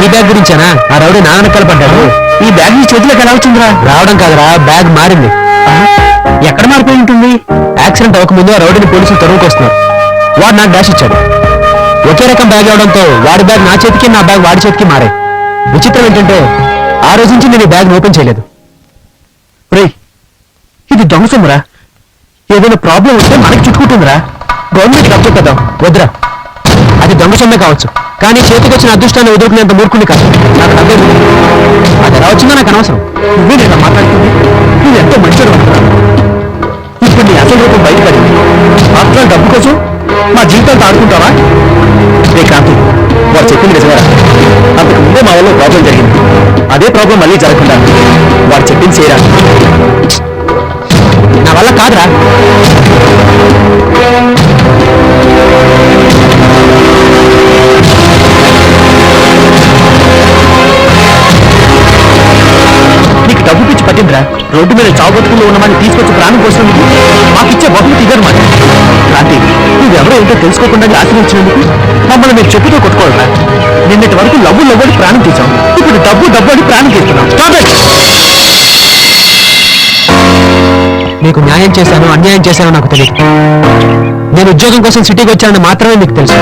ఈ బ్యాగ్ గురించేనా ఆ రౌడీ నాన్న కలపడ్డాడు. ఈ బ్యాగ్ నీ చేతిలోకి ఎలా వచ్చిందిరా? రావడం కాదురా, బ్యాగ్ మారింది. ఎక్కడ మారిపోయి ఉంటుంది? యాక్సిడెంట్ అవ్వకముందు ఆ రౌడీని పోలీసులు తరువుకొస్తున్నారు. వాడు నాకు డాష్ ఇచ్చాడు. ఒకే రకం బ్యాగ్ అవడంతో వాడి బ్యాగ్ నా చేతికి, నా బ్యాగ్ వాడి చేతికి మారాయి. విచిత్రం ఏంటంటే ఆ రోజు నుంచి నేను ఈ బ్యాగ్ ఓపెన్ చేయలేదు. ఇది దొంగ సొమ్మురా. ఏదైనా ప్రాబ్లం వస్తే మనకి చుట్టుకుంటుందిరా. గవర్నమెంట్ డబ్బు కదా. వద్దురా, అది దొంగ సొమ్మే కావచ్చు, కానీ చేతికి వచ్చిన అదృష్టాన్ని వదులుకునేంత మూర్ఖుని కాదు. నాకు డబ్బే అది ఎలా వచ్చిందో నాకు అనవసరం. నువ్వే నేను మాట్లాడుతుంది. నువ్వు ఎంతో మంచిగా ఉంటున్నావు. ఇప్పుడు నీ అసలు రూపం బయటపడింది. మాత్రం డబ్బు కోసం మా జీవితాలతో ఆడుకుంటావా? రే కాంతి, వాడు చెప్పింది నిజమేరా. అంతకు ముందే మా వల్ల ప్రాబ్లం జరిగింది. అదే ప్రాబ్లం మళ్ళీ జరగకుండా వాడు చెప్పింది చేయరా. నా వల్ల కాదురా. నీకు డబ్బు పిచ్చి పట్టిందిరా. రోడ్డు మీద చావు బతుకుల్లో ఉన్నవాడిని తీసుకొచ్చి ప్రాణం కోసం మాకిచ్చే బహుమతి ఇదనమాట. క్రాంతి, నువ్వెవరో ఏంటో తెలుసుకోకుండా ఆశ్రయించినందుకు మమ్మల్ని మీరు చెప్పుతో కొట్టుకోవాలరా. నిన్నటి వరకు లవ్వుడి ప్రాణం తీసాం. ఇప్పుడు డబ్బు అని ప్రాణం తీస్తున్నాం. నీకు న్యాయం చేశాను, అన్యాయం చేశానో నాకు తెలియదు. నేను ఉద్యోగం కోసం సిటీకి వచ్చానని మాత్రమే మీకు తెలుసు.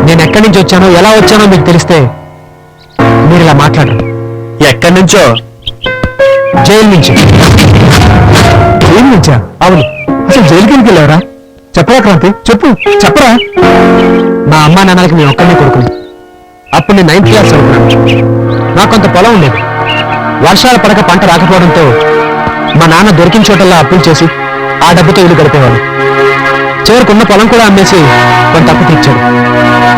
నేను ఎక్కడి నుంచి వచ్చానో, ఎలా వచ్చానో మీకు తెలిస్తే మీరు ఇలా మాట్లాడరు. ఎక్కడి నుంచో? జైలు నుంచి. జైలు నుంచా? అవును. అసలు జైలుకి ఎందుకు వెళ్ళావరా? చెప్పరా క్రాంతి, చెప్పరా. మా అమ్మా నాన్నలకి నేను ఒక్కనే కొడుకుని. అప్పుడు నేను 9th క్లాస్ చదువుకున్నాను. నాకు కొంత పొలం ఉండేది. వర్షాలు పడక పంట రాకపోవడంతో మా నాన్న దొరికిన చోటల్లా అప్పులు చేసి ఆ డబ్బుతో ఇల్లు గడిపేవాడు. చివరికున్న పొలం కూడా అమ్మేసి కొంత అప్పు తీర్చాడు.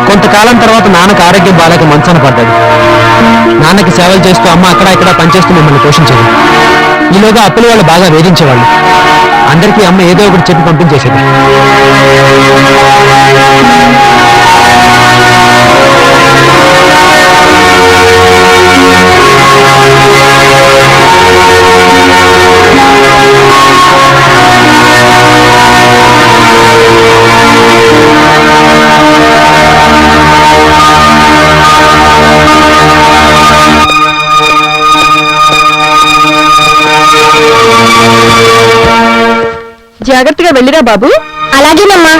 కొంతకాలం తర్వాత నాన్నకు ఆరోగ్యం బాగాలేక మంచాన పడ్డాడు. నాన్నకి సేవలు చేస్తూ అమ్మ అక్కడ ఇక్కడ పనిచేస్తూ మిమ్మల్ని పోషించేది. ఈలోగా అప్పుల వాళ్ళు బాగా వేధించేవాళ్ళు. అందరికీ అమ్మ ఏదో ఒకటి చెప్పి పంపించేసేది. జాగ్రత్తగా వెళ్ళిరా బాబు. అలాగేనమ్మా.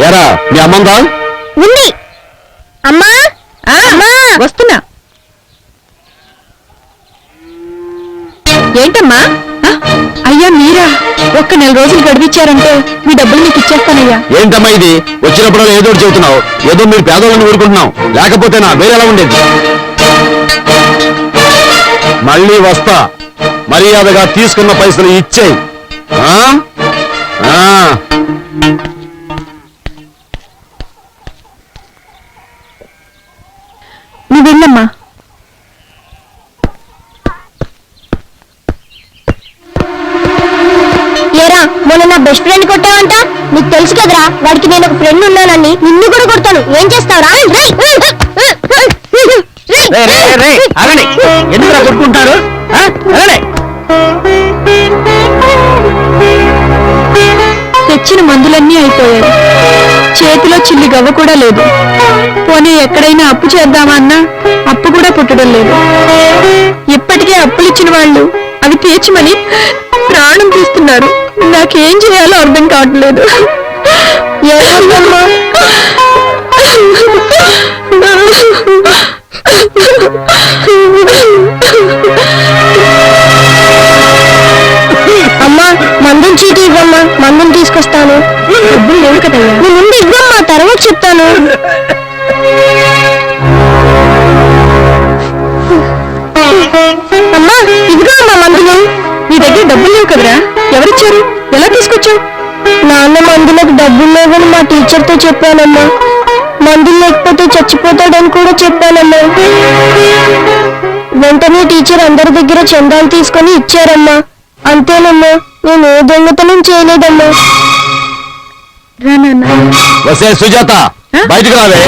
ఎరా మీ అమ్మంగా ఉంది. అమ్మా వస్తున్నా. ఏంటమ్మా? అయ్యా మీరా? ఒక్క 4 రోజులు గడిపించారంటే మీ డబ్బులు మీకు ఇచ్చేస్తానయ్యా. ఏంటమ్మా ఇది? వచ్చినప్పుడు ఏదో చెబుతున్నావు. ఏదో మీరు పేదోళ్ళని ఊరుకుంటున్నావు. లేకపోతే నా వేరే ఎలా ఉండేది? మళ్ళీ వస్తా. మర్యాదగా తీసుకున్న పైసలు ఇచ్చేయి. నువ్వు వెళ్ళమ్మా. మొన్న నా బెస్ట్ ఫ్రెండ్ కొట్టావంట. నీకు తెలుసు కదరా, వాడికి నేను ఒక ఫ్రెండ్ ఉన్నానని. నిన్ను కూడా కొడతాను. ఏం చేస్తావురా? ఎందుకు కొట్టుకుంటారు? తెచ్చిన మందులన్నీ అయిపోయాయి. చేతిలో చిల్లి గవ్వ కూడా లేదు. పోనీ ఎక్కడైనా అప్పు చేద్దామా అన్నా అప్పు కూడా పుట్టడం లేదు. ఇప్పటికే అప్పులిచ్చిన వాళ్ళు అవి తీర్చమని ప్రాణం తీస్తున్నారు. నాకేం చేయాలో అర్థం కావట్లేదు. అమ్మా, మందుని చీటి ఇవ్వమ్మా. మందుని తీసుకొస్తాను. డబ్బులు లేవు కదయ్యా. నువ్వు ముందు ఇవ్వమ్మా, తర్వాత చెప్తాను. అమ్మా ఇదిగో అమ్మా మందులు. నీ దగ్గర డబ్బులు లేవు కదరా? ఎవరిచ్చారు? ఎలా తీసుకొచ్చావు? నాన్న మందులకు డబ్బులు లేవని మా టీచర్తో చెప్పానమ్మా. మందులు లేకపోతే చచ్చిపోతాడని కూడా చెప్పానమ్మా. వెంటనే టీచర్ అందరి దగ్గర చందాలు తీసుకొని ఇచ్చారమ్మా. అంతేనమ్మా, నేను ఏ దొంగతనం చేయలేదమ్మా. సుజాత, బయటకు రావే.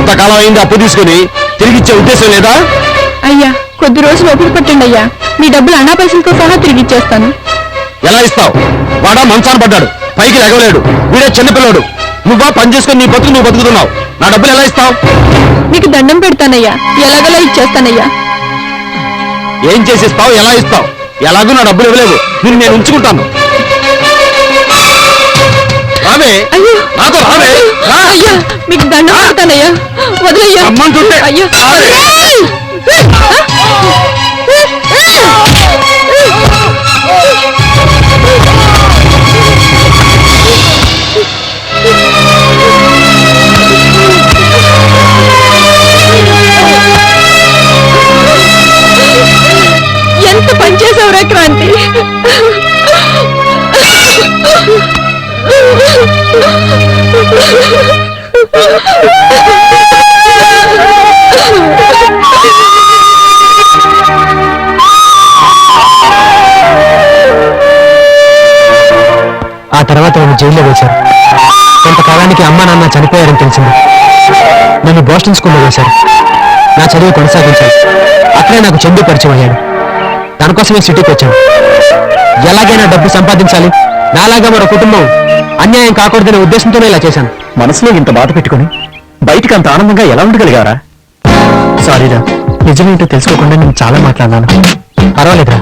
ఇంతకాలం అయింది అప్పు తీసుకుని తిరిగిచ్చే ఉద్దేశం లేదా? అయ్యా కొద్ది రోజులు ఓపిక పట్టండి అయ్యా, మీ డబ్బులు అనా పైసలతో సహా తిరిగి ఇచ్చేస్తాను. ఎలా ఇస్తావు? వాడా మంచాన పడ్డాడు, పైకి లెగలేడు, వీడే చిన్నపిల్లాడు. నువ్వా పని చేసుకుని నీ బతుకు నువ్వు బతుకుతున్నావు. నా డబ్బులు ఎలా ఇస్తావు? మీకు దండం పెడతానయ్యా, ఎలాగలా ఇచ్చేస్తానయ్యా. ఏం చేసిస్తావు? ఎలా ఇస్తావు? ఎలాగూ నా డబ్బులు ఇవ్వలేదు, నేను ఉంచుకుంటాను. రావే, అయ్యో నాతో రావే, రా. అయ్యా మీకు దండం పెడతానయ్యా, వదిలయ్యా. రమ్మంటుంటే. అయ్యో రావే. ఎంత పనిచేసావురా క్రాంతి. ఆ తర్వాత నన్ను జైల్లో వేశారు. కొంతకాలానికి అమ్మా నాన్న చనిపోయారని తెలిసింది. నన్ను బోస్టన్ స్కూల్లో వేశారు. నా చదువు కొనసాగించాను. అక్కడే నాకు చందు పరిచయం అయ్యాడు. దానికోసమే సిటీకి వచ్చాను. ఎలాగైనా డబ్బు సంపాదించాలి, నాలాగా మరో కుటుంబం అన్యాయం కాకూడదనే ఉద్దేశంతోనే ఇలా చేశాను. మనసులో ఇంత బాధ పెట్టుకుని బయటికి అంత ఆనందంగా ఎలా ఉండగలిగారా? సారీరా, నిజమేంటో తెలుసుకోకుండా నేను చాలా మాట్లాడినాను. పర్వాలేదురా.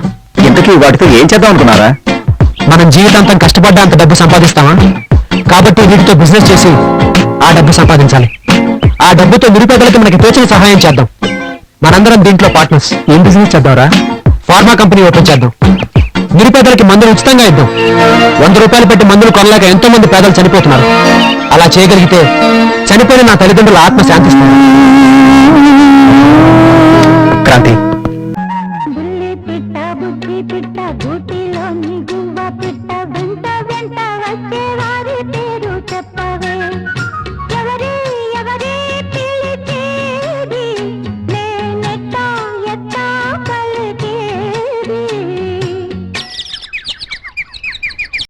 ఇంతకీ వాటితో ఏం చేద్దాం అనుకున్నారా? మనం జీవితాంతం కష్టపడ్డా అంత డబ్బు సంపాదిస్తామా? కాబట్టి వీటితో బిజినెస్ చేసి ఆ డబ్బు సంపాదించాలి. ఆ డబ్బుతో నిరుపేదలకు మనకి తోచిన సహాయం చేద్దాం. మనందరం దీంట్లో పార్ట్నర్స్. ఏం బిజినెస్ చేద్దాంరా? ఫార్మా కంపెనీ ఓపెన్ చేద్దాం. నిరుపేదలకి మందులు ఉచితంగా ఇద్దాం. 100 రూపాయలు పెట్టి మందులు కొనలేక ఎంతో మంది పేదలు చనిపోతున్నారు. అలా చేయగలిగితే చనిపోయిన నా తల్లిదండ్రుల ఆత్మ శాంతిస్తుంది. క్రాంతి, బుల్లి పిట్ట బుద్ధి పిట్ట గూటిలోని గువ్వ పిట్ట వెంట వెంట వచ్చే